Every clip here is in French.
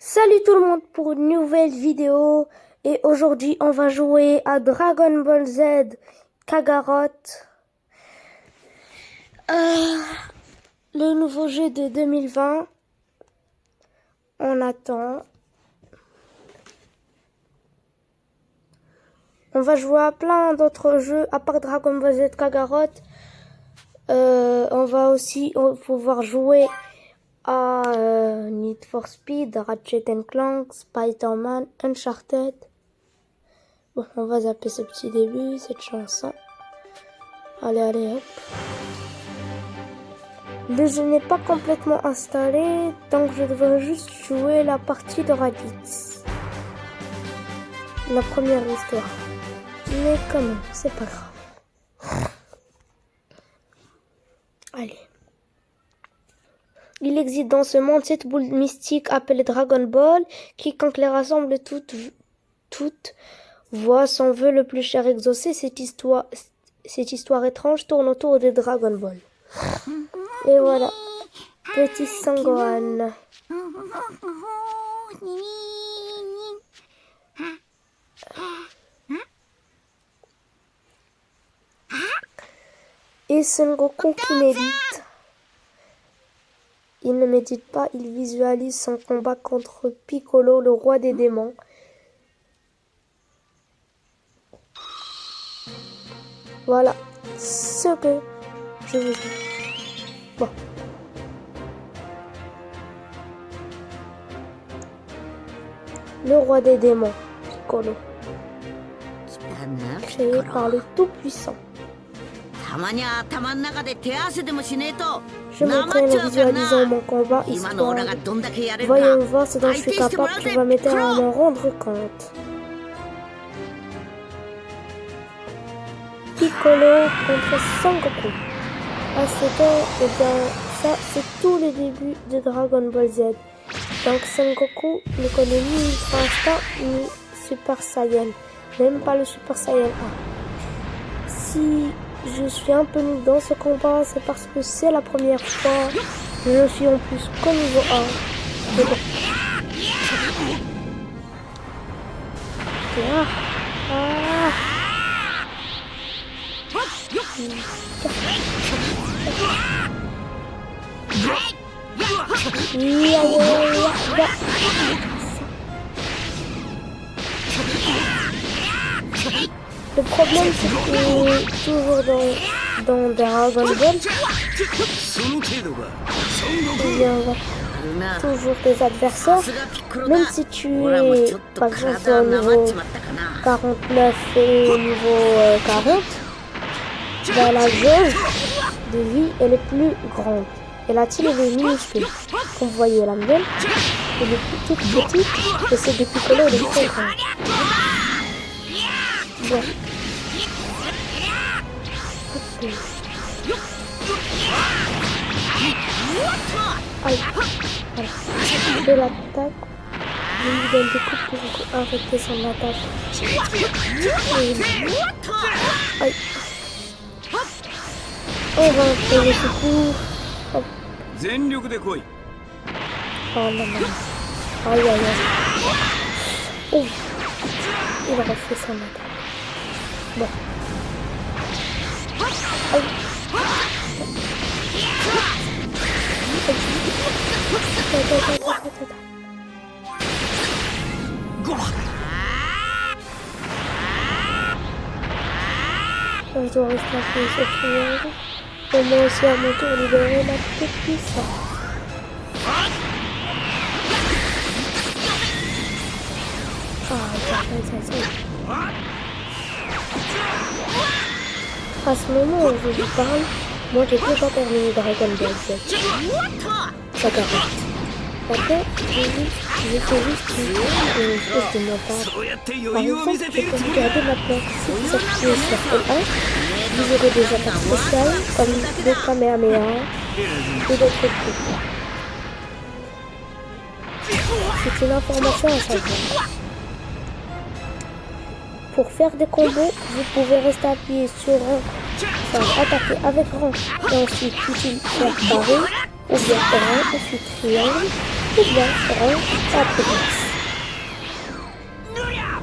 Salut tout le monde pour une nouvelle vidéo et aujourd'hui on va jouer à Dragon Ball Z Kakarot, le nouveau jeu de 2020. On attend. On va jouer à plein d'autres jeux à part Dragon Ball Z Kakarot. On va aussi pouvoir jouer à Need for Speed, Ratchet Clank, Spider-Man, Uncharted. Bon, on va zapper ce petit début, cette chanson. Allez, hop. Le jeu n'est pas complètement installé, donc je devrais juste jouer la partie de Raditz. La première histoire. Mais quand même, c'est pas grave. Allez. Il existe dans ce monde 7 boules mystiques appelées Dragon Ball. Quiconque les rassemble toutes voit son vœu le plus cher exaucé. Cette histoire étrange tourne autour des Dragon Ball. Et voilà, petit Sangohan. Et Son Goku qui médite. Il ne médite pas, il visualise son combat contre Piccolo, le roi des démons. Voilà ce que je vous dis. Bon. Le roi des démons, Piccolo. Créé par le Tout-Puissant. Je m'entraîne en visualisant mon combat, histoire. Voyons voir ce dont je suis capable, tu vas m'aider à m'en rendre compte. Piccolo contre Son Goku. À ce temps, eh bien, ça c'est tout le début de Dragon Ball Z. Donc Son Goku ne connaît ni Ultra Instinct ni Super Saiyan. Même pas le Super Saiyan 1. Si je suis un peu nul dans ce combat, c'est parce que c'est la première fois. Je suis en plus qu'au niveau 1. Mais bon. Le problème c'est que toujours dans Dragon Ball, il y a toujours des adversaires, même si tu es par exemple au niveau 49 et au niveau 40, ben, la jauge de vie elle est plus grande. Et la tille elle est minuscule. Comme vous voyez la mienne, elle est toute petite et celle de Piccolo elle est très grande. Bon. Aïe. Voilà. De l'attaque. Je lui donne des coups pour arrêter son attaque. Aïe. On va faire le secours. Hop. Oh non. Aïe. Oh. Il va refaire son attaque. Bon. Aïe. Je dois rester un peu sur et moi aussi à mon tour libérer la petite puissance. Ça. À ce moment où je vous parle, moi j'ai déjà terminé Dragon Ball Z. Kakarot. D'accord, je fais juste une chose de ma part. Par exemple, je peux regarder maintenant si vous appuyez sur L1, vous aurez des attaques spéciales comme le Kamehameha et d'autres trucs. C'est une information à savoir. Pour faire des combos, vous pouvez rester appuyé sur rang, enfin attaquer avec rang et ensuite utiliser barré ou bien rang, ensuite triangle Eh bien, range à présence.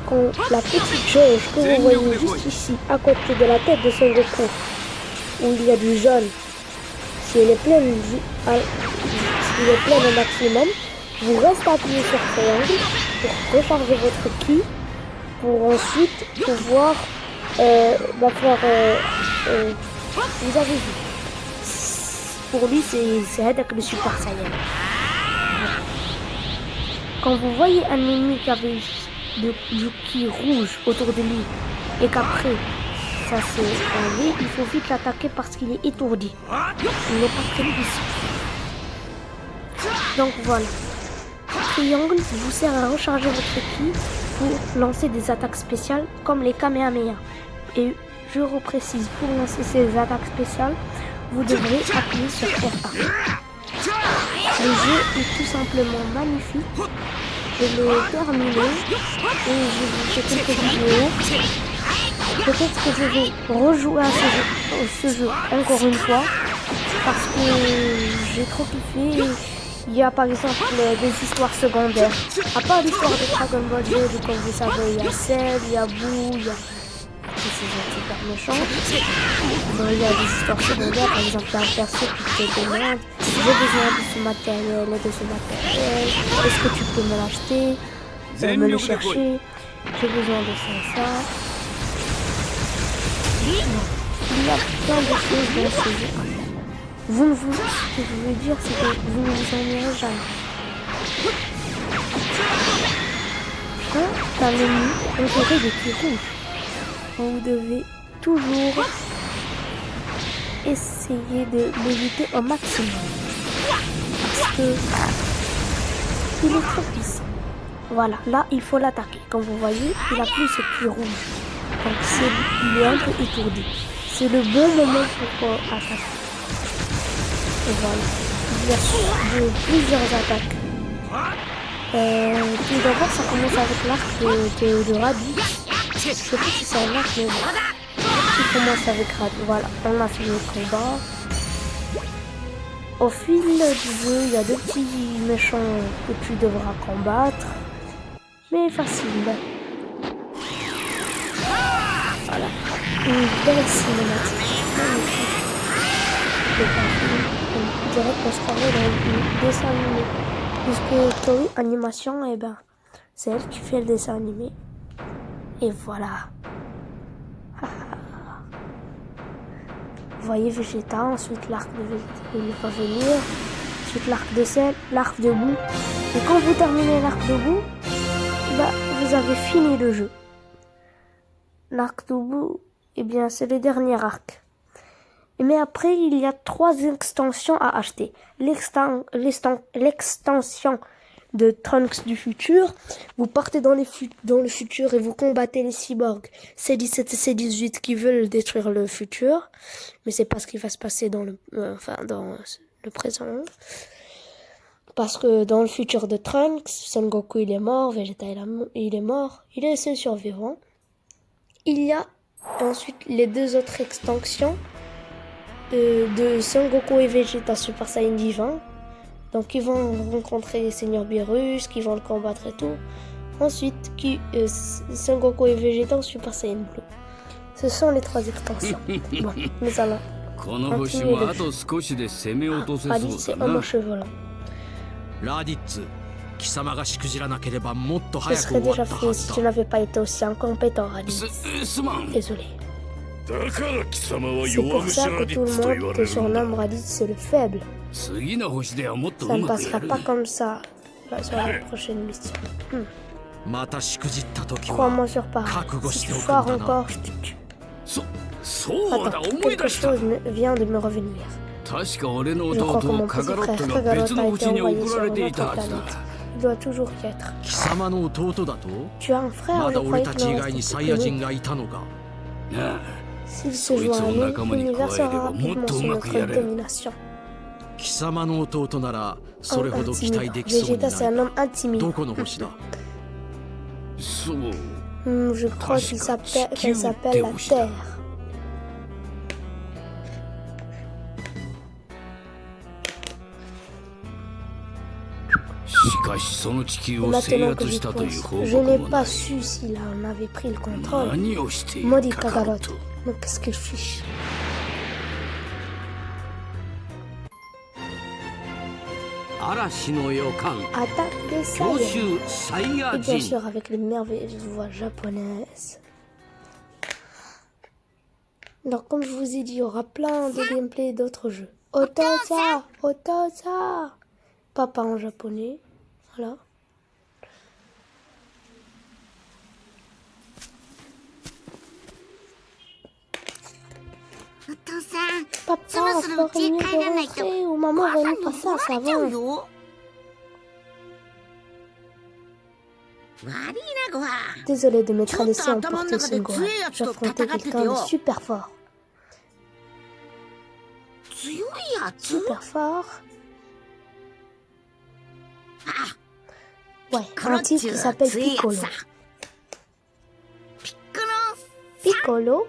Quand la petite jauge que vous voyez juste ici, à côté de la tête de Son Goku, où il y a du jaune, si elle est pleine, s'il est plein au maximum, vous restez appuyé sur triangle pour recharger votre ki, pour ensuite pouvoir vous avez vu. Pour lui, c'est Hadak le Super Saiyan. Quand vous voyez un ennemi qui avait du ki rouge autour de lui et qu'après ça s'est enlevé, il faut vite l'attaquer parce qu'il est étourdi. Il n'est pas très puissant. Donc voilà. Triangle vous sert à recharger votre ki pour lancer des attaques spéciales comme les Kamehameha. Et je reprécise, pour lancer ces attaques spéciales, vous devrez appuyer sur R1. Le jeu est tout simplement magnifique. Je l'ai terminé et j'ai fait quelques vidéos. Peut-être que je vais rejouer à ce jeu encore une fois parce que j'ai trop kiffé. Il y a par exemple des histoires secondaires. À part l'histoire de Dragon Ball Z, comme vous savez, il y a Cell, il y a Boo, il y a c'est super méchant. Bon, il y a des histoires secondaires, par exemple, il y a un perso qui te demande j'ai besoin de ce matériel et de ce matériel. Est-ce que tu peux me l'acheter, me le chercher? J'ai besoin de ça. Non. Il y a plein de choses dans ce jeu. Ce que je veux dire, c'est que vous ne vous ennuierez jamais. Quand un ennemi entouré de qui rouge, vous devez toujours essayer de l'éviter au maximum. Parce que il est trop puissant. Voilà, là il faut l'attaquer. Comme vous voyez, il a plus ce qui rouge. Donc il est un peu étourdi. C'est le bon moment pour attaquer. Et voilà, il y a plusieurs attaques. Tout d'abord, ça commence avec l'arc de Raditz. Je sais pas si c'est un arc, mais il commence avec Raditz. Voilà, on a fini le combat. Au fil du jeu, il y a deux petits méchants que tu devras combattre. Mais facile. Voilà, une belle cinématique. On dirait qu'on se croirait dans le dessin animé. Puisque Toei Animation, c'est elle qui fait le dessin animé. Et voilà. Vous voyez Vegeta, ensuite l'arc de Vegeta, il va venir. Ensuite l'arc de Cell, l'arc de Boo. Et quand vous terminez l'arc de Boo, vous avez fini le jeu. L'arc de Boo, c'est le dernier arc. Mais après, il y a 3 extensions à acheter. L'extension de Trunks du futur. Vous partez dans le futur et vous combattez les cyborgs C17 et C18 qui veulent détruire le futur. Mais c'est pas ce qui va se passer dans le présent. Parce que dans le futur de Trunks, Son Goku il est mort, Vegeta il est mort, il est le seul survivant. Il y a ensuite les 2 autres extensions de Son Goku et Vegeta Super Saiyan Divin. Donc ils vont rencontrer Seigneur Beerus, qui vont le combattre et tout. Ensuite, Son Goku et Vegeta en Super Saiyan Blue. Ce sont les 3 extensions. Bon, nous allons continuer le jeu. Raditz, c'est homme aux cheveux là. Ce serait déjà fait si tu n'avais pas été aussi incompétent, Raditz. Désolé. C'est pour ça que tout le monde te surnomme Raditz, c'est le faible. Ça ne passera pas comme ça sur la prochaine mission. Crois-moi sur parole. Si tu foires encore, je te tue. Attends, quelque chose vient de me revenir. Je crois que mon petit frère Kagero a été envoyé sur une autre planète. Il doit toujours y être. Tu as un frère, je croyais qu'il en restait plus. S'il se joint à nous, l'univers sera rapidement sous notre domination. Vegeta, c'est un homme intimidant. Je crois qu'elle s'appelle la Terre. かしその地球 Et を制 maintenant que 圧 j'y したという pense, 報 je 告 n'ai もな pas い su s'il en avait pris le contrôle. 何をしている Maudit カカロ Kakarote. ット Mais qu'est-ce qu'il fiche? 嵐の予感 Attaque des 強 Saiyans. 襲サイヤ Et bien 人 sûr avec les merveilleuses voix japonaises. Alors comme je vous ai dit, il y aura plein de gameplay et d'autres jeux. Otoza, Otoza. Papa en japonais. Voilà. Papa, on ferait mieux de rentrer ou maman va nous passer un savon. Désolé de m'être laissé emporter ce Gohan. J'affrontais quelqu'un de super fort. Super fort. Ouais, un type qui s'appelle Piccolo. Piccolo?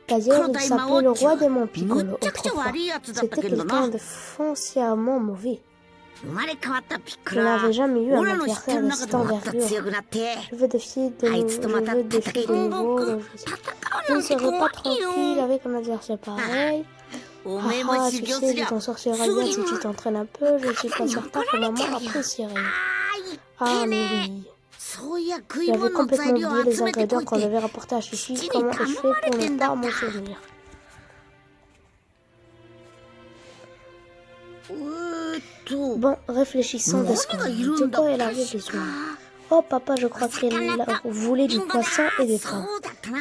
D'ailleurs, il s'appelait le roi des monts Piccolo autrefois. C'était quelqu'un de foncièrement mauvais. Je n'avais jamais eu un adversaire de cette envergure. Je veux défier de nouveau. Je ne serai pas tranquille avec un adversaire pareil. Ah, tu sais, tu t'en sortiras bien si tu t'entraînes un peu. Je ne suis pas certain que maman apprécierait. Ah, mais oui. J'avais complètement oublié les ingrédients qu'on avait rapportés à Chichi. Comment ai-je fait pour ne pas m'en souvenir? Bon, réfléchissons de ce de quoi elle avait besoin. Oh papa, je crois qu'elle voulait du poisson et des pommes.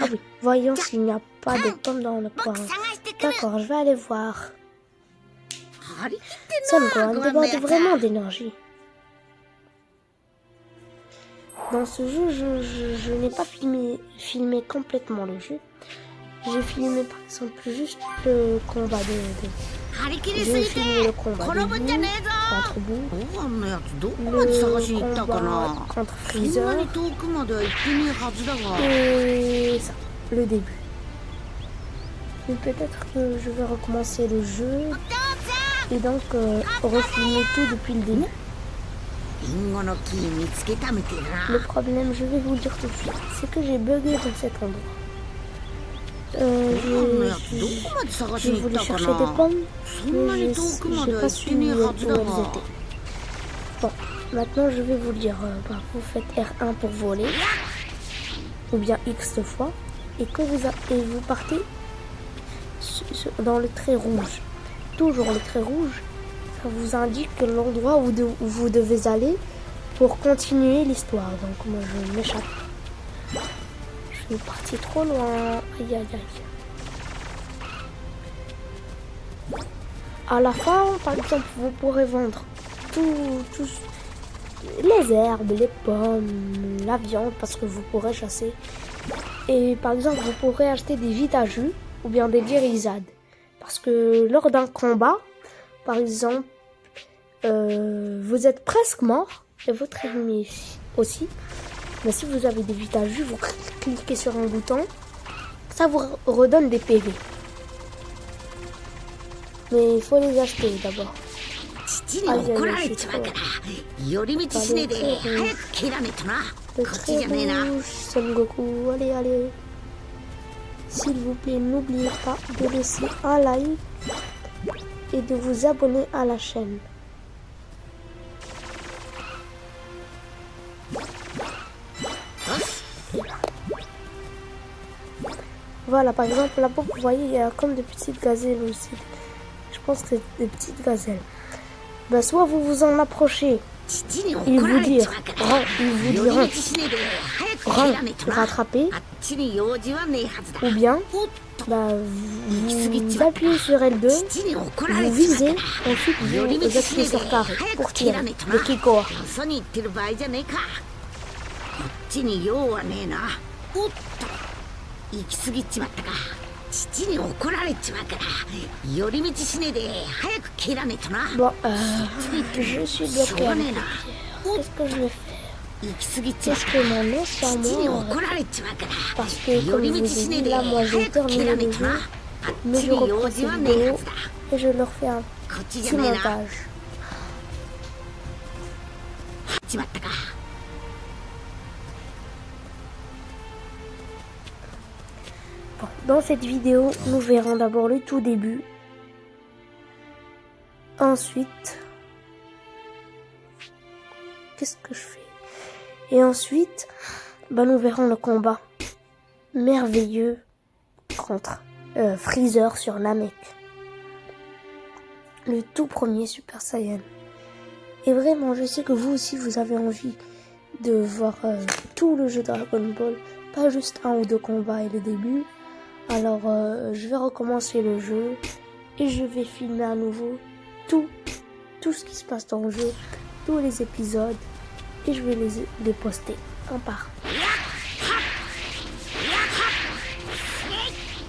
Ah oui, voyons s'il n'y a pas de pommes dans le coin. D'accord, je vais aller voir. Son Gohan déborde vraiment d'énergie. Dans ce jeu, je n'ai pas filmé complètement le jeu. J'ai filmé par exemple juste le combat j'ai filmé le combat de Boo, contre Boo, le combat contre Freezer, et ça, le début. Mais peut-être que je vais recommencer le jeu et donc refilmer tout depuis le début. Le problème, je vais vous le dire tout de suite, c'est que j'ai bugué dans cet endroit. Je voulais chercher des pommes, mais j'ai pas su où elles étaient. Bon, maintenant je vais vous le dire. Vous faites R1 pour voler, ou bien X fois, et vous partez dans le trait rouge. Toujours le trait rouge, ça vous indique l'endroit où vous devez aller pour continuer l'histoire. Donc moi je m'échappe. Je suis parti trop loin. Aïe aïe aïe. À la fin, par exemple, vous pourrez vendre tous les herbes, les pommes, la viande, parce que vous pourrez chasser. Et par exemple, vous pourrez acheter des vitas-jus ou bien des guérisades. Parce que lors d'un combat, par exemple, vous êtes presque mort et votre ennemi aussi. Mais si vous avez des vitas-jus, vous cliquez sur un bouton, ça vous redonne des PV. Mais il faut les acheter d'abord. Aïe, aïe, c'est trop. Le trait rouge, Son Goku, allez, allez. S'il vous plaît, n'oubliez pas de laisser un like et de vous abonner à la chaîne. Voilà, par exemple, là-bas, vous voyez, il y a comme des petites gazelles aussi. Je pense que c'est des petites gazelles. Ben, soit vous vous en approchez, ils vous diront, rattraper, ou bien, vous appuyez sur L2, vous visez, ensuite vous appuyez sur carré pour tirer le Kikoa. Bon, je suis bloqué avec les pierres. Qu'est-ce que je vais faire? Qu'est-ce que mon ancien moi? Parce que comme je vous ai dit, là moi j'ai terminé le jeu, mais je reprends ces vidéos et je leur fais un petit montage. ちまったか。 Bon, dans cette vidéo, nous verrons d'abord le tout début. Ensuite, qu'est-ce que je fais? Et ensuite, nous verrons le combat merveilleux contre Freezer sur Namek. Le tout premier Super Saiyan. Et vraiment, je sais que vous aussi, vous avez envie de voir tout le jeu Dragon Ball, pas juste un ou deux combats et le début. Alors, je vais recommencer le jeu et je vais filmer à nouveau tout ce qui se passe dans le jeu, tous les épisodes, et je vais les poster un par un.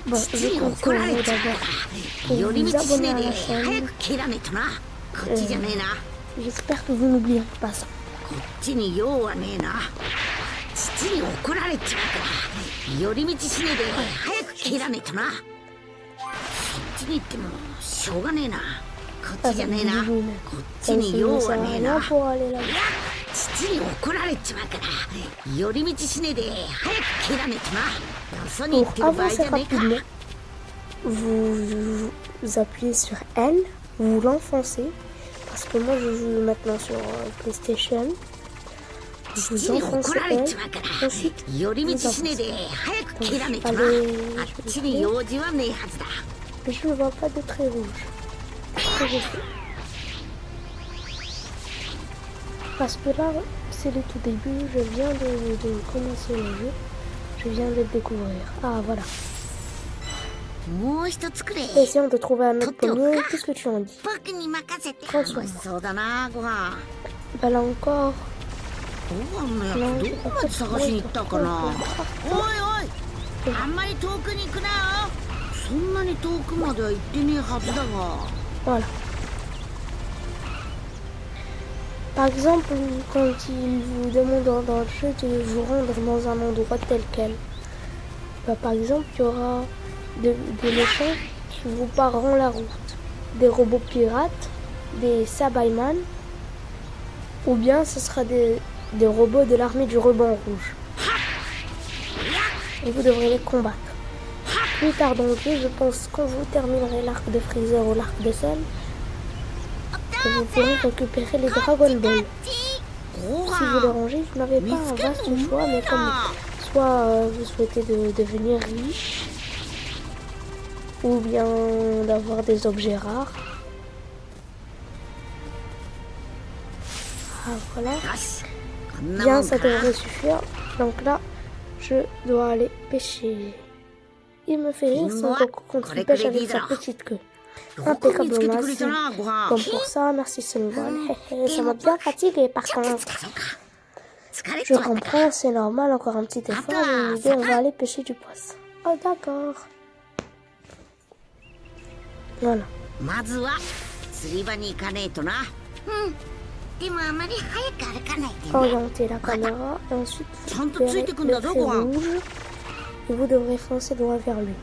Bon, je compte sur vous d'abord pour vous abonner à la chaîne. J'espère que vous n'oublierez pas ça. こっちに用はねえな。父に怒られちまうから寄り道しねえで早く切らねえとな。そっちに行ってもしょうがねえな。こっちじゃねえな。こっちに用はねえな。父に怒られちまうから寄り道しねえで早く切らねえとな。よそに行ってる場合じゃねえか。 Vous appuyez sur L, vous l'enfoncez. Parce que moi je joue maintenant sur PlayStation. Vous enfoncez L, ensuite vous avancez. Mais je ne vois pas de trait rouge. Qu'est-ce que je fais? Parce que là, c'est le tout début, je viens de commencer le jeu. Je viens de le découvrir. Ah voilà. Essayons de trouver un autre pommier. Qu'est-ce que tu en dis? Transforme. Bah là encore. Non, j'ai pas fait Voilà. Par exemple, quand il vous demande dans le jeu de vous rendre dans un endroit tel quel, par exemple, il y aura des méchants qui vous barreront la route, des robots pirates, des Sabaiman, ou bien ce sera des robots de l'armée du ruban rouge. Et vous devrez les combattre. Plus tard dans le jeu, je pense quand vous terminerez l'arc de Freezer ou l'arc de Cell, vous pourrez récupérer les Dragon Ball. Si vous les rangez, vous n'avez pas un vaste choix, mais comme soit vous souhaitez devenir riche, ou bien d'avoir des objets rares. Ah voilà. Bien, ça devrait suffire. Donc là, je dois aller pêcher. Il me fait rire Son Goku quand il pêche avec sa petite queue. Impeccable, merci. Comme pour ça, merci Son Goku. Ça m'a bien fatigué par contre. Je comprends, c'est normal, encore un petit effort. Mais on va aller pêcher du poisson. Oh d'accord. Voilà. Orientez la caméra et ensuite vous verrez le trait rouge et vous devrez foncer droit vers lui.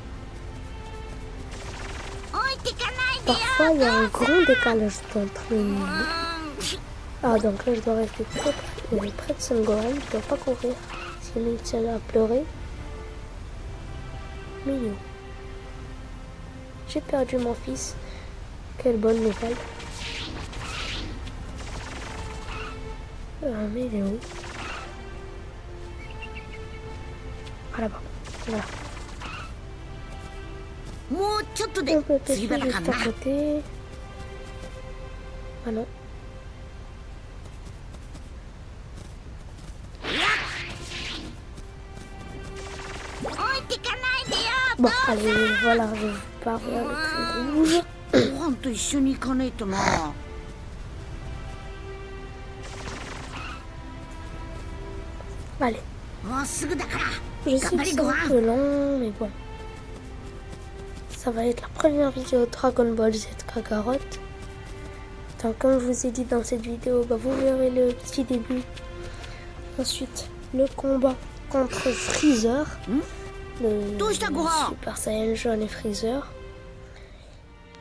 Parfois il y a un grand décalage entre les niveaux. Ah donc là je dois rester près de Son Gohan, je ne dois pas courir, sinon il tient à pleurer. Mignon. J'ai perdu mon fils. Quelle bonne nouvelle. Mais il est où? Ah là-bas. Voilà. On peut pêcher juste à côté. Ah non. Bon, allez, voilà, je pars avec le rouge. Allez. Je sais que c'est un peu long, mais bon. Ça va être la première vidéo de Dragon Ball Z Kakarot. Donc, comme je vous ai dit dans cette vidéo, vous verrez le petit début. Ensuite, le combat contre Freezer. Le Super Saiyan jaune et Freezer.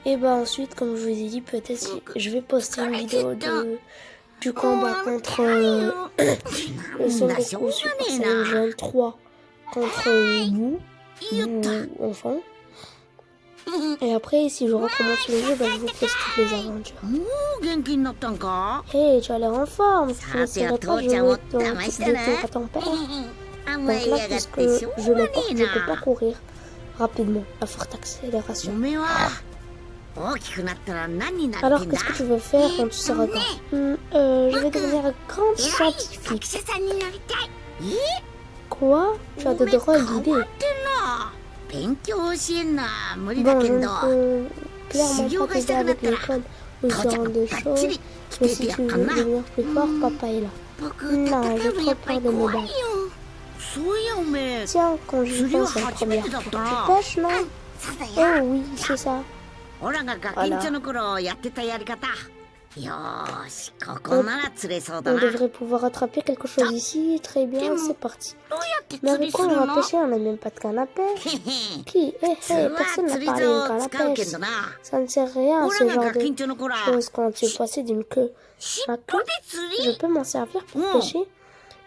Et ensuite, comme je vous ai dit, peut-être je vais poster une vidéo du combat contre le Son Goku Super Saiyan 3 contre Wu, enfin. Et après, si je recommence le jeu, je vous poste toutes les aventures. もう元気になったんか？ Hey, tu as l'air en forme. Je ne serai pas jouer dans toutes les tours à ton père. 甘 Donc い là, やがっ puisque てしょう je が le ね porte, え je ne peux pas な。 courir rapidement à forte お accélération. めえは大きくなったら何になって Alors, んだ？ qu'est-ce que tu veux faire quand tu seras grand? Je vais devenir un grand 偉い学 scientifique. 者さんになりたい。 Quoi? Tu as お de めえ drôles 変 d'idées. わってんな。勉強教えんな無理だ Bon, け je ど。 ne peux clairement pas t'aider avec l'école ou ce genre de choses. Mais si tu veux devenir plus fort, papa est là. 僕 Non, 戦 j'ai うの trop やっぱり peur de me 怖い battre. よ。そういやおめえ。 Tiens, quand j'y 釣りは pense la 初め première てだ fois, った tu な。 pêches, non? そうだ Oh よ。 oui, c'est ça. オラがガキンチョの頃やってたやり方。よーし、ここなら釣れそうだ On な。 devrait pouvoir attraper quelque chose ici. Très bien, c'est parti. どうやって Mais 釣り avec す quoi る on va の？ pêcher? On n'a même pas de canne à pêche. へへ。 Qui? Eh, 釣り eh, は personne n'a 釣り parlé 竿 d'une を canne à 使うけ pêche. どな。 Ça ne sert à rien, オ ce ラが genre ガキ de ンチョの頃は choses quand tu possèdes une queue. 尻 Ma 尾 queue, で釣 je り？ peux m'en servir pour Oh. pêcher.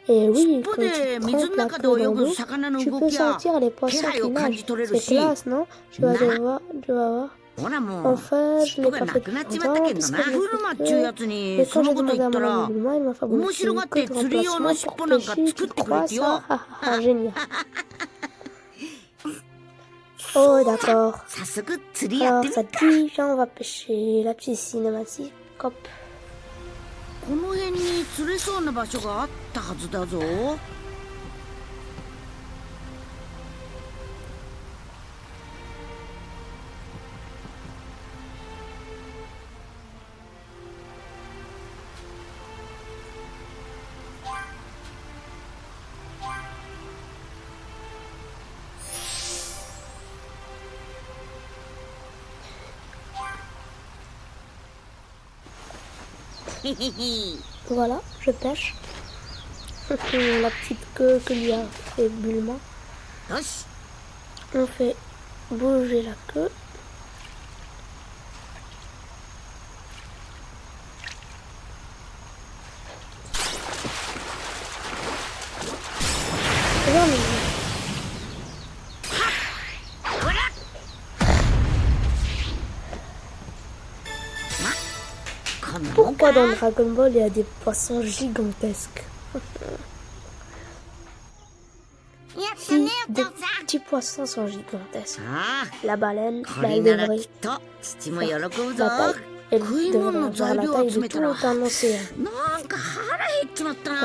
Et oui, quand 尻尾で tu 水の trempes la 中で queue 泳 dans ぐ l'eau, 魚の tu 動 peux きや sentir les 気 poissons 配 qui を感 nagent. じ取れる C'est し、 classe, non? Tu vas devoir, tu vas voir. ほらもう Enfin, je 尻尾 l'ai が pas な fait くなっ depuis ちまった longtemps けど parce な。 que ブルマっちゅうやつ Et に quand そ j'ai のこと demandé 言 à った mon ら ami Bulma, il m'a fabriqué 面白 une がっ queue て de 釣り用の remplacement 尻 pour 尾なんか pêcher. 作 Tu ってくれ crois てよ。 ça? Génial. Oh, d'accord. 早速釣りやって Alors, み ça te dit, viens, on va pêcher la petite cinématique. Hop. この辺に釣れそうな場所があったはずだぞ。へへへ。 Voilà, je pêche. La petite queue que lui a fait Bulma. よし。 On fait bouger la queue. J'en ai mis. ほら。ま、こんなもんか。 Pourquoi dans Dragon Ball il y a des poissons gigantesques? やった Si, ねお des 父さん。 petits poissons sont gigantesques. ああ、 La baleine, こ la れならき levée, っと父も喜ぶぞ。 la taille. Elle 食い物 devrait の avoir 材 la 料 taille 集 de めたら tout un océan. なんか腹減っちまったな。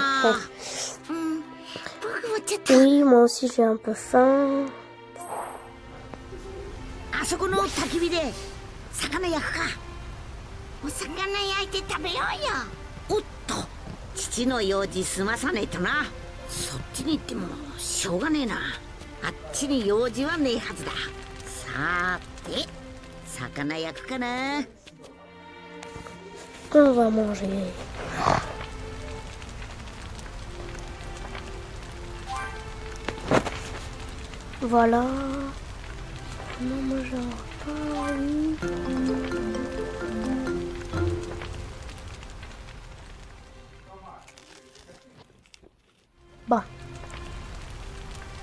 うん、僕もちょっと Oui, moi aussi j'ai un peu faim. あそこの焚き火で魚焼くか。お魚焼いて食べようよ。おっと、父の用事済まさねえとな。そっちに行ってもしょうがねえな。あっちに用事はねえはずだ。さーて、魚焼くかな。 On va manger. Voilà. Non, moi genre pas, oui. Bon.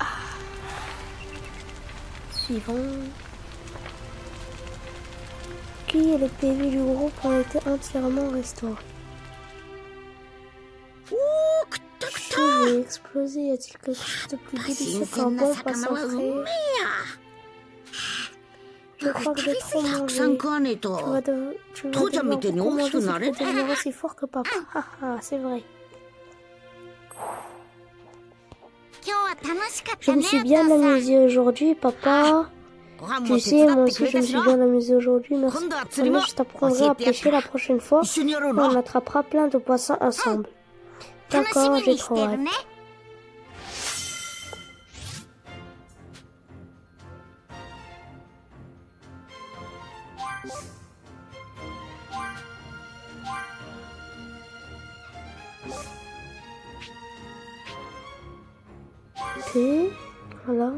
Ah. Suivant. Qui et les PV du groupe ont été entièrement restaurés. おお、食った食った。 Je vais exploser. Y a-t-il quelque chose de plus 新 délicieux 鮮 qu'un な bon 魚 poisson はうめえ frais? や。 Je crois que j'ai 食 trop べ過ぎたくさ mangé. ん食わねえ Tu と。 vas Toi, t'as devoir mis tes beaucoup nuances, manger si tu Nare. veux devenir aussi fort que papa. Ah, c'est vrai. 今日は楽しかっ Je た me ね。 suis bien お父さん amusée aujourd'hui, papa. ご飯も Tu 手 sais, 伝 moi ってく aussi, れ je た me し suis な。 bien amusée aujourd'hui. Merci. 今度は釣りも Mais je t'apprendrai à pêcher la prochaine fois. 一緒にやろう On な。 attrapera plein de poissons ensemble. 楽し D'accord, み j'ai にし trop て hâte. るね。Ok, voilà.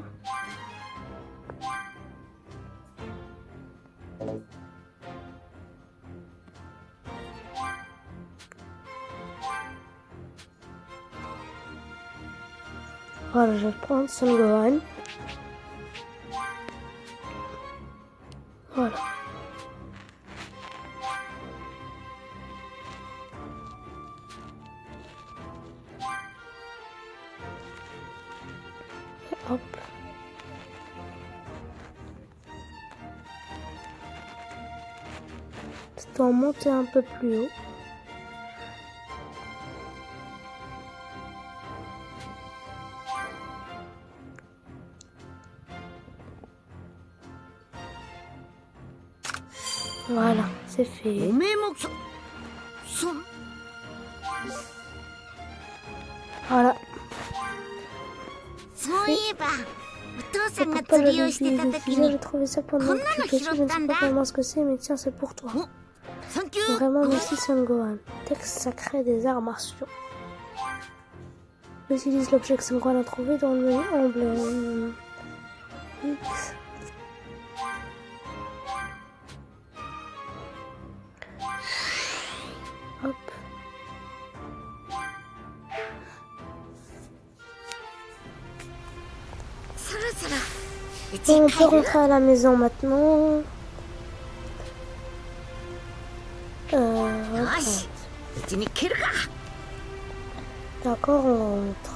Voilà, je vais prendre Son Gohan. Voilà. Hop. Je dois monter un peu plus haut. Voilà, c'est fait. おめえもそ Voilà. そういえばお父さんが Papa 釣 l'a りを vu してた des 時 épisodes, に j'ai trouvé ça pendant Comment que on a j'étais petit, je ne sais pas Hirotanda vraiment ce que c'est, mais tiens, c'est pour toi. おサンキュー Vraiment, merci Son Gohan. Texte sacré des arts martiaux. Utilise l'objet que Son Gohan a trouvé dans le menu emblème. X. Hop. そろそろう Bon, on ち peut 帰る rentrer à la maison maintenant. よし attends. うちに来るか D'accord, on rentre.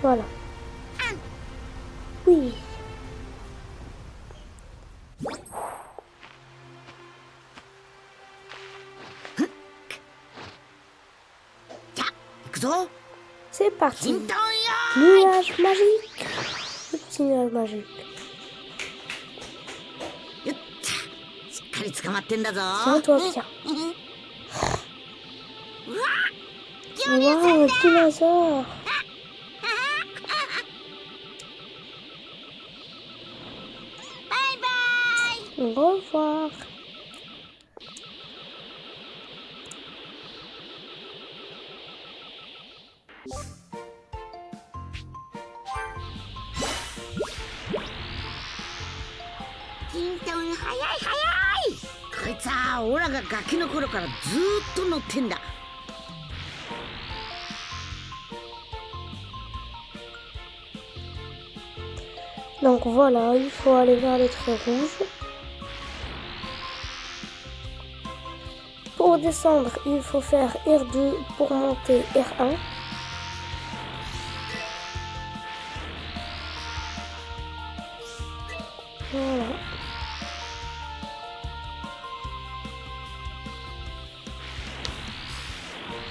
Voilà. Oui. じゃあ行くぞ C'est parti. 金トンよ Nuage magique. Le petit nuage magique. よっちゃしっかり捕まってんだぞ Tiens-toi, viens. うわ Waouh, un dinosaure. Au revoir. Kinton 早い早いこいつはオラがガキの頃からずーっと乗ってんだ Donc voilà, il faut aller vers les traits rouges. Pour descendre, il faut faire R2 pour monter R1. Voilà.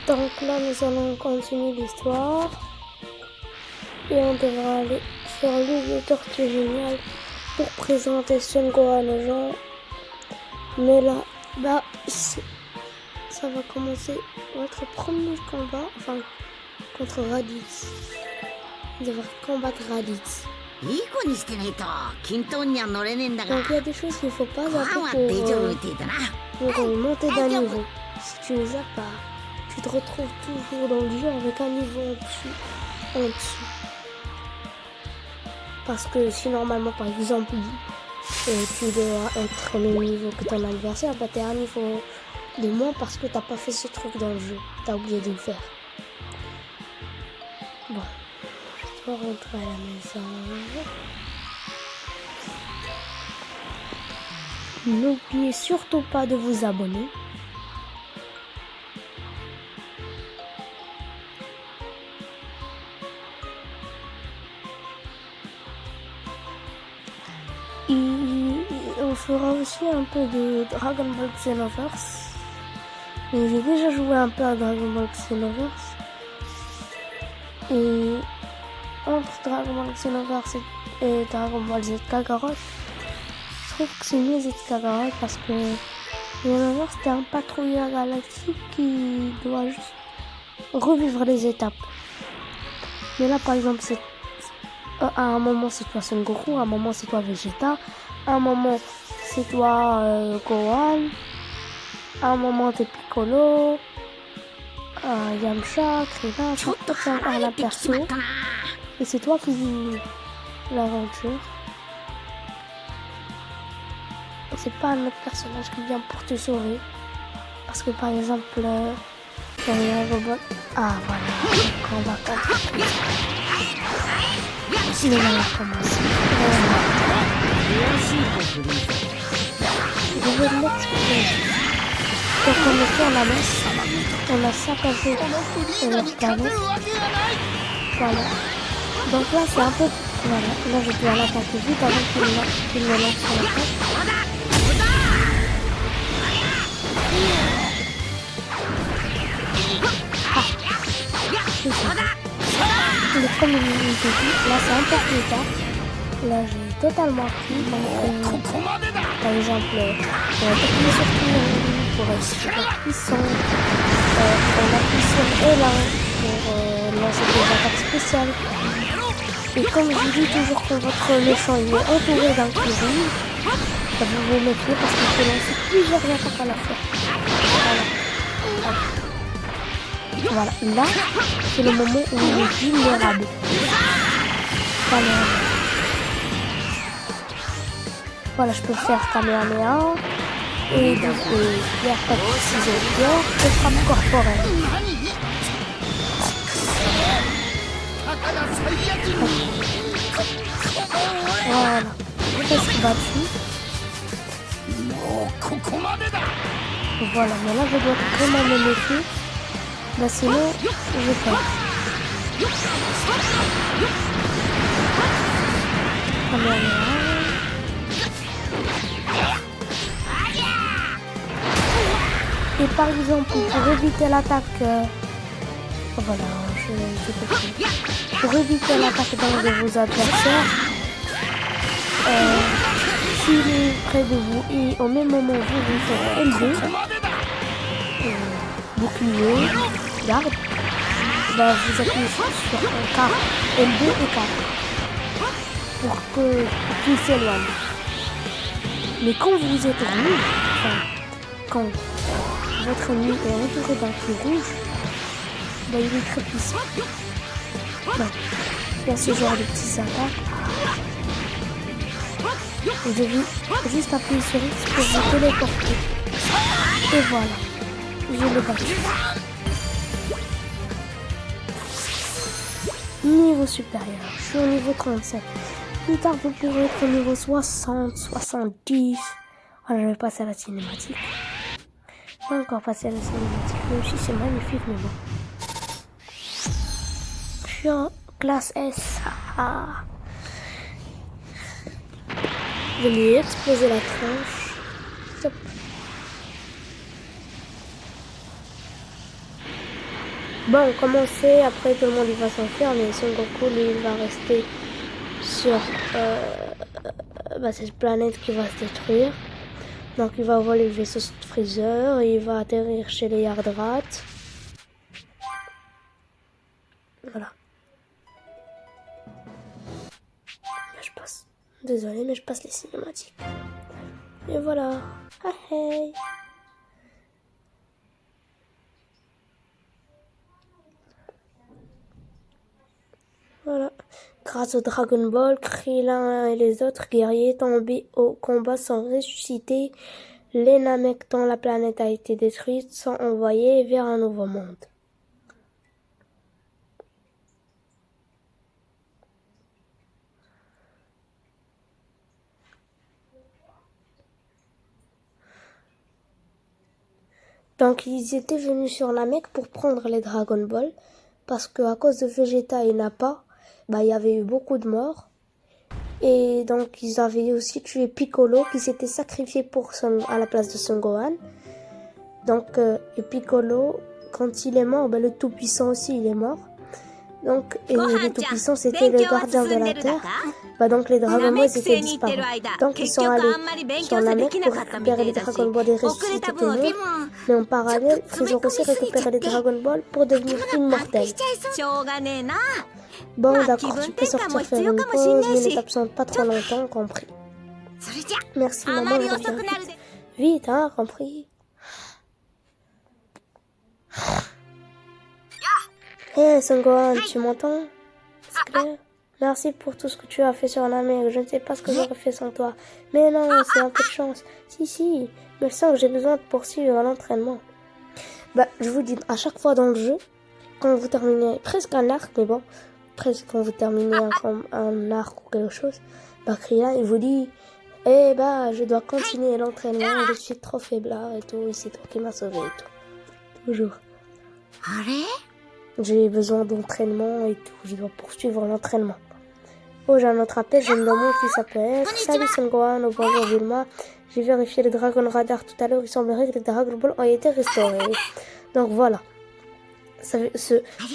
Donc là, nous allons continuer l'histoire. Et on devra aller sur l'île de Tortue Géniale pour présenter Son Gohan aux gens. Mais là, bah, ça va commencer notre premier combat, enfin, contre Raditz. On devra combattre Raditz. いい子にしてないとキントンには乗れねえんだが Donc il y a des choses qu'il ne faut pas ご飯は zapper 大丈夫みてえだな pour monter d'un niveau. Si tu ne zappes pas, tu te retrouves toujours dans le jeu avec un niveau en dessous. Parce que si normalement, par exemple, tu dois être au même niveau que ton adversaire, bah t'es à un niveau de moins parce que t'as pas fait ce truc dans le jeu. T'as oublié de le faire. Bon, je dois rentrer à la maison. N'oubliez surtout pas de vous abonner. On fera aussi un peu de Dragon Ball Xenoverse. Mais j'ai déjà joué un peu à Dragon Ball Xenoverse. Et entre Dragon Ball Xenoverse et Dragon Ball Z Kakarot, je trouve que c'est mieux Z Kakarot parce que Xenoverse c'est un patrouilleur galactique qui doit juste revivre les étapes. Mais là par exemple c'est à un moment c'est toi Son Goku, à un moment c'est toi Vegeta, à un moment c'est toi Gohan, à un moment t'es Piccolo, Yamcha, Krillin, ちょっと c'est un 腹 à 減 la ってきち perso. まったな Et c'est toi qui vis l'aventure. C'est pas un autre personnage qui vient pour te sauver. Parce que par exemple, Et Dragon Ball. Ah voilà, le combat contre. Il va commencer. Je vais l'exploser. Donc on est sur la masse. On a saccagé leur planète. Voilà. Donc là c'est un peu... Voilà. Là je dois l'attaquer vite avant qu'il me lance sur la tête. Mais comme je vous ai dit, là c'est un peu plus tard. Là j'ai totalement pris. Donc, par exemple, on a appuyer sur tout pour être super puissant. On appuie sur Elan pour lancer des attaques spéciales. Et comme je vous dis toujours que votre méchant il est entouré d'un cuisine, vous vous méfiez parce qu'il peut lancer plusieurs attaques à la fois. Voilà, là, c'est le moment où il est vulnérable. Voilà, je peux faire Kamehameha et pierre, papier, ciseaux, pierre et frappe corporelle. Voilà, presque battu. Voilà, mais là, je dois vraiment me méfier. Bah sinon, je perds. Et par exemple, pour éviter l'attaque... Voilà, je peux plus. Pour éviter l'attaque d'un de vos adversaires, s'il est près de vous et au même moment vous faites élevé, bouclier, garde, bah vous appuyez sur un quart, L2 et 4 pour qu'il s'éloigne. Mais quand vous êtes rouge, enfin, quand votre ennemi est entouré d'un fil rouge, bah il est très puissant. Donc, il y a ce genre de petits attaques. Vous devez juste appuyer sur X pour vous téléporter. Et voilà. Je l'ai battu. Niveau supérieur. Je suis au niveau 37. Plus tard, vous pourrez être au niveau 60, 70. Alors, je vais passer à la cinématique. Je vais encore passer à la cinématique. Mais aussi, c'est magnifique, mais bon. Je suis en classe S. Je vais lui exploser la tronche. Stop. Bon, comme on sait, après tout le monde il va s'enfuir, mais Son Goku lui il va rester sur cette planète qui va se détruire. Donc il va voler le vaisseau Freezer et il va atterrir chez les Yardrat. Voilà. Je passe. Désolée, mais je passe les cinématiques. Et voilà. Ah hey. Voilà. Grâce au Dragon Ball, Krillin et les autres guerriers tombés au combat sont ressuscités. Les Namek dont la planète a été détruite sont envoyés vers un nouveau monde. Donc ils étaient venus sur Namek pour prendre les Dragon Ball parce qu'à cause de Vegeta et Nappa, il y avait eu beaucoup de morts. Et donc ils avaient aussi tué Piccolo qui s'était sacrifié à la place de Son Gohan. Donc et Piccolo, quand il est mort, le Tout-Puissant aussi il est mort. Donc et le Tout-Puissant c'était le gardien de la Terre. Donc les Dragon Ball étaient disparus. Donc ils sont allés sur Namek pour récupérer les Dragon Ball des ressuscités de mort. Mais en parallèle, ils ont aussi récupéré les Dragon Ball pour devenir immortels. Bon, d'accord, tu peux sortir faire une pause, mais ne t'absente pas trop longtemps, compris. Merci, maman, je reviens vite. Vite, hein, compris. Hé, Son Gohan, tu m'entends? C'est clair? Merci pour tout ce que tu as fait sur Namek. Je ne sais pas ce que j'aurais fait sans toi. Mais non, c'est un peu de chance. Si, mais je sens que j'ai besoin de poursuivre l'entraînement. Bah, je vous dis, à chaque fois dans le jeu, quand vous terminez presque un arc, mais bon, presque quand vous terminez un arc ou quelque chose, bah, Krillin, il vous dit, eh bah, je dois continuer l'entraînement, je suis trop faiblard et tout, et c'est toi qui m'as sauvé et tout. Toujours. あれ J'ai besoin d'entraînement et tout, je dois poursuivre l'entraînement. Oh, j'ai un autre appel, je me demande qui ça peut être. Salut Son Gohan, oh, bonjour Vilma. J'ai vérifié le Dragon Radar tout à l'heure, il semblerait que les Dragon Ball ont été restaurés. Donc voilà.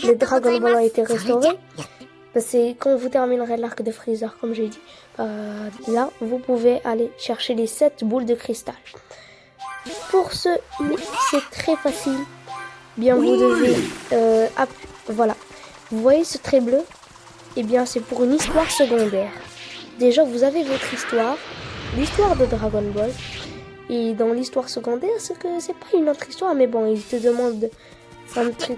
Les Dragon Ball ont été restaurés. C'est quand vous terminerez l'arc de Freezer, comme j'ai dit. Là, vous pouvez aller chercher les 7 boules de cristal. Pour ce, c'est très facile. Bien, vous devez... voilà. Vous voyez ce trait bleu? Eh bien, c'est pour une histoire secondaire. Déjà, vous avez votre histoire, l'histoire de Dragon Ball. Et dans l'histoire secondaire, c'est que c'est pas une autre histoire, mais bon, il te demande un petit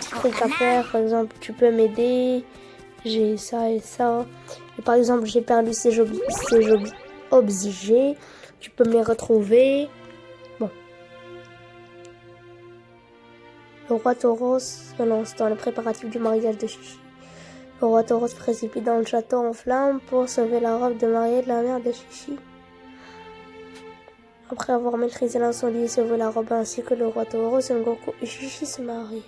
truc à faire. Par exemple, tu peux m'aider, j'ai ça et ça. Et par exemple, j'ai perdu ces objets, tu peux me les retrouver. Bon. Le roi Tauros se lance dans le préparatif du mariage de Chichi. Le roi Tauros se précipite dans le château en flammes pour sauver la robe de mariée de la mère de Chichi. Après avoir maîtrisé l'incendie et sauvé la robe ainsi que le roi Tauros, Son Goku et Chichi se marient.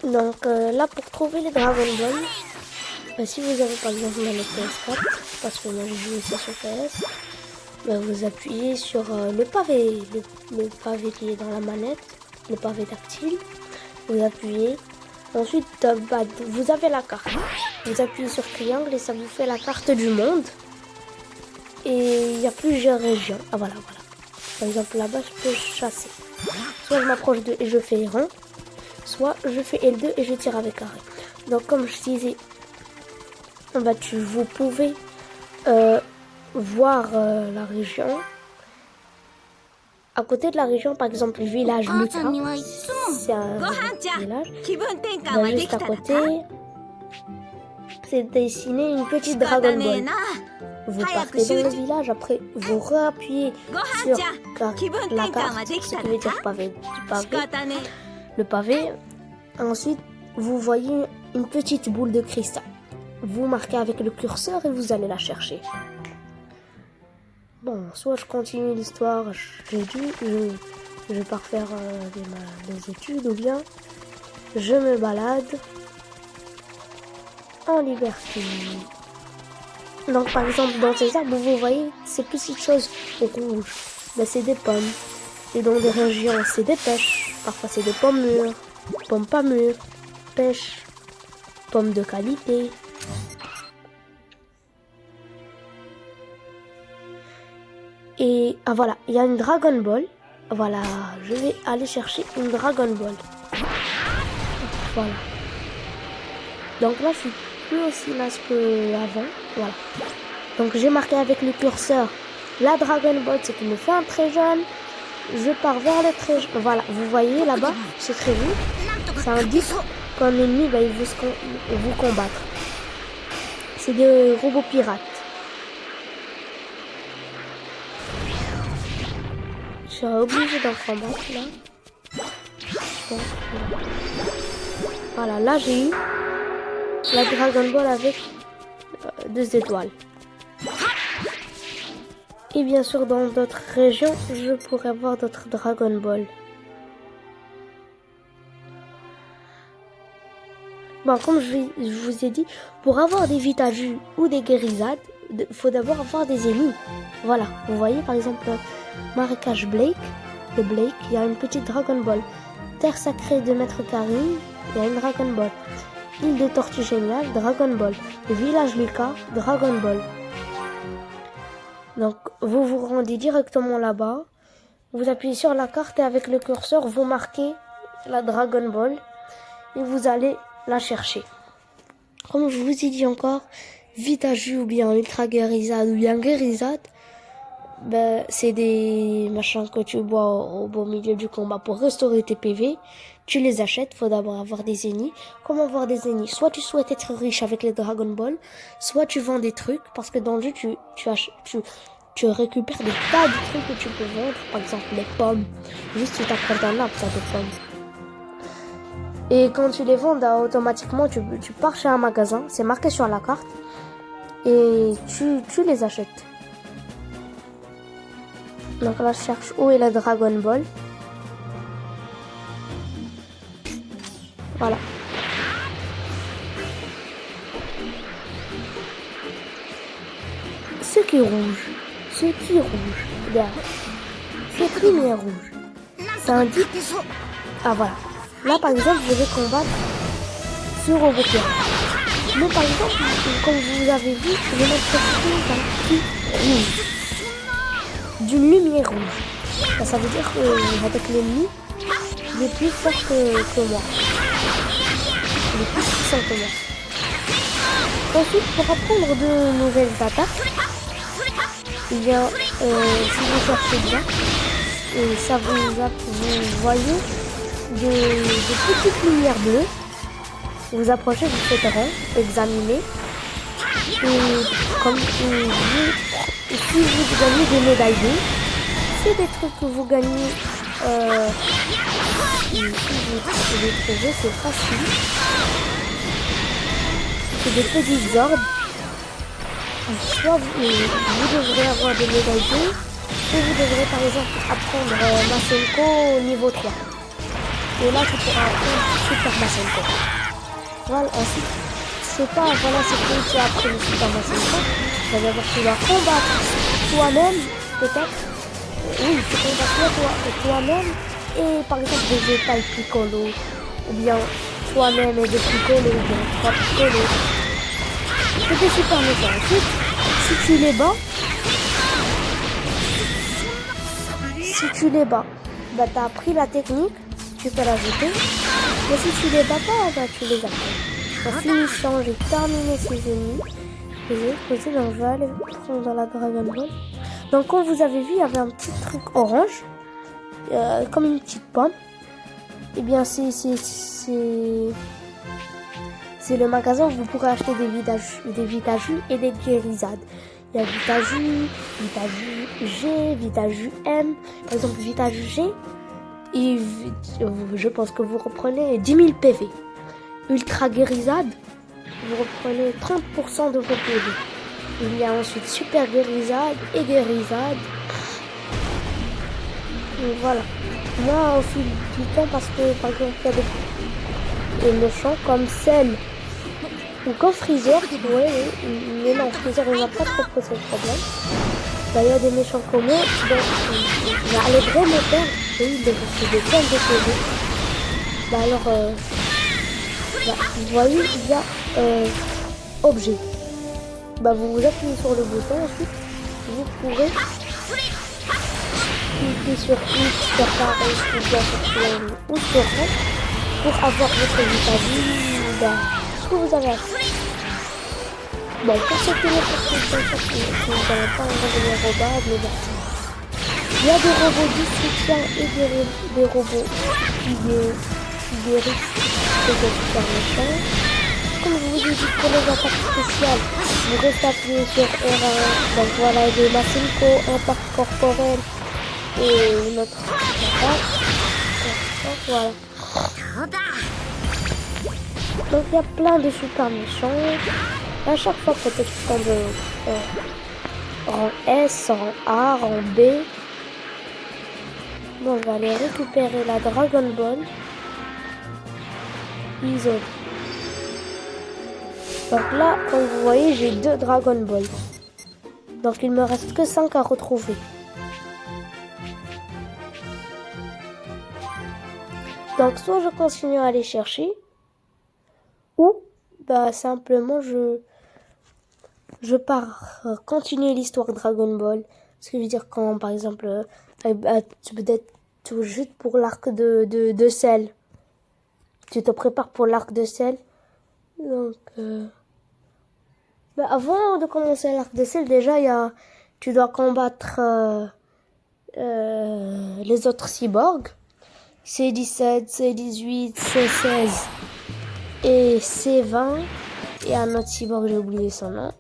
Donc là, pour trouver les Dragon Ball, si vous avez par exemple une PS4, parce que moi j'ai joué ça sur PS, vous appuyez sur le pavé, le pavé qui est dans la manette, le pavé tactile. Vous appuyez. Ensuite, vous avez la carte. Vous appuyez sur triangle et ça vous fait la carte du monde. Et il y a plusieurs régions. Ah voilà. Par exemple, là-bas, je peux chasser. Soit je m'approche de et je fais rond, soit je fais L2 et je tire avec arrêt. Donc, comme je disais, vous pouvez voir la région. À côté de la région, par exemple, le village Luka, c'est un village. Juste à côté, c'est dessiné une petite Dragon Ball. Vous partez dans le village, après vous réappuyez sur la carte, ce qui veut dire pavé, le pavé. Ensuite, vous voyez une petite boule de cristal. Vous marquez avec le curseur et vous allez la chercher. Bon, soit je continue l'histoire, je pars faire des études, ou bien je me balade en liberté. Donc par exemple, dans ces arbres, vous voyez ces petites choses rouges, c'est des pommes. Et dans des régions, c'est des pêches. Parfois c'est des pommes mûres, pommes pas mûres, pêches, pommes de qualité. Et voilà, il y a une Dragon Ball. Voilà, je vais aller chercher une Dragon Ball. Voilà. Donc là, je suis plus aussi naze que avant. Voilà. Donc j'ai marqué avec le curseur la Dragon Ball, c'est qui me fait un très jeune. Je pars vers le très jeune. Voilà, vous voyez là-bas, c'est très vu. C'est un disque. Quand l'ennemi, il veut vous combattre. C'est des robots pirates. Je serais obligé d'en combattre là. Bon, voilà, là j'ai eu la Dragon Ball avec 2 étoiles. Et bien sûr, dans d'autres régions, je pourrais avoir d'autres Dragon Ball. Bon, comme je vous ai dit, pour avoir des Vita-Jus ou des guérisades, il faut d'abord avoir des ennemis. Voilà, vous voyez par exemple Marécage Blake, de Blake, il y a une petite Dragon Ball. Terre sacrée de Maître Karim, il y a une Dragon Ball. Île de Tortue Géniale, Dragon Ball. Le village Lucas, Dragon Ball. Donc vous vous rendez directement là-bas, vous appuyez sur la carte et avec le curseur vous marquez la Dragon Ball et vous allez la chercher. Comme je vous ai dit encore, Vita-Jus ou bien Ultra Guérisade ou bien Guérisade, c'est des machins que tu bois au beau milieu du combat pour restaurer tes PV. tu les achètes. Il faut d'abord avoir des ennemis. Comment avoir des ennemis? Soit tu souhaites être riche avec les Dragon Ball, soit tu vends des trucs, parce que dans le jeu, tu récupères des tas de trucs que tu peux vendre. Par exemple, les pommes. Juste, tu t'apprêtes un arbre, ça de pommes. Et quand tu les vends, automatiquement, tu pars chez un magasin. C'est marqué sur la carte. Et tu les achètes. Donc là, je cherche où est la Dragon Ball. Voilà. Ce qui est rouge. Regarde. Cette lumière rouge. Ça indique... Ah voilà. Là par exemple, je vais combattre ce robot là. Mais par exemple, comme vous avez vu, je vais mettre un petit rouge. D'une lumière rouge. Ça veut dire qu'avec l'ennemi, il est plus fort que moi. Il est plus puissant que moi. Ensuite, pour apprendre de nouvelles attaques, eh bien, si vous cherchez bien, et ça vous voyez de petites lumières bleues. Vous approchez, vous faites rond, examinez. Et comme si vous gagnez des médailles bleues, c'est des trucs que vous gagnez. Si vous les trouvez, c'est facile. C'est des petits ordres. Soit vous devrez avoir des médailles bleues, et vous devrez par exemple apprendre Masenko au niveau 3. Et là tu pourras apprendre Super Masenko. Voilà, ensuite, c'est pas, voilà, c'est que tu as appris le Super Masenko. Ça veut dire que tu dois combattre toi-même, peut-être. Oui, tu combats toi-même, et par exemple des épailles Piccolo, ou bien toi-même et des Piccolo, ou bien trois Piccolo. C'est des super méchants. Ensuite, si tu les bats, bah t'as appris la technique, tu peux l'ajouter. Mais si tu les bats pas, bah tu les apprends. En finissant, j'ai terminé ces ennemis. Et j'ai posé, donc je vais aller prendre dans la Dragon Ball. Donc comme vous avez vu, il y avait un petit truc orange, comme une petite pomme. Et bien c'est le magasin où vous pourrez acheter des Vitaju et des guérisades. Il y a Vitaju, Vitaju G, Vitaju M. Par exemple, Vitaju G, et je pense que vous reprenez 10 000 PV. Ultra guérisade, vous reprenez 30% de vos PV. Il y a ensuite Super guérisade et guérisade. Donc voilà. Moi, au fil du temps, parce que par exemple, il y a des méchants comme Cell ou comme Freezer, ouais, mais non, Freezer il n'a pas trop posé le problème. Bah, il y a des méchants comme eux, donc il y a les vrais moteurs, et il est des tonnes de PV. Bah alors, vous voyez, il y a objet. Bah vous appuyez sur le bouton, ensuite vous pourrez cliquer sur X, sur pareil, ou bien sur ou sur R pour avoir votre vitalité, ce que vous avez à faire. Bon, pour ce qui est vous n'allez pas en revenir au bas, mais bon. Il y a des robots du soutien et des robots qui guérissent des super méchants. Comme je vous ai dit, pour les attaques spéciales, vous restez appuyé sur R1. Donc voilà, de Masenko, impact corporel et notre attaque. Voilà. Donc il y a plein de super méchants. À chaque fois peut-être qu'ils tombent rang S, rang A, rang B. Bon, on va aller récupérer la Dragon Ball. Isole. Donc là, comme vous voyez, j'ai 2 Dragon Ball. Donc il me reste que 5 à retrouver. Donc soit je continue à aller chercher, ou bah simplement je pars continuer l'histoire Dragon Ball. Ce qui veut dire quand par exemple tu peux être tout juste pour l'arc de Cell. Tu te prépares pour l'arc de Cell. Donc avant de commencer l'arc de Cell, déjà tu dois combattre les autres cyborgs. C17, C18, C16 et C20. Et un autre cyborg, j'ai oublié son nom.